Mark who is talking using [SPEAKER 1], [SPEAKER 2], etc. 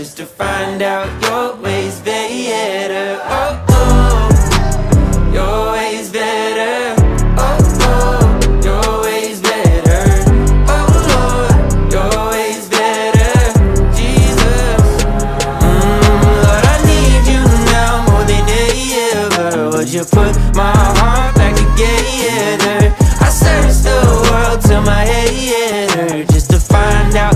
[SPEAKER 1] just to find out your way's better. Oh, oh, your way's better. Oh, oh, your way's better. Oh, Lord, your way's better. Jesus, Lord, I need you now more than ever. Would you put my heart back together? I searched the world till my head hurt just to find out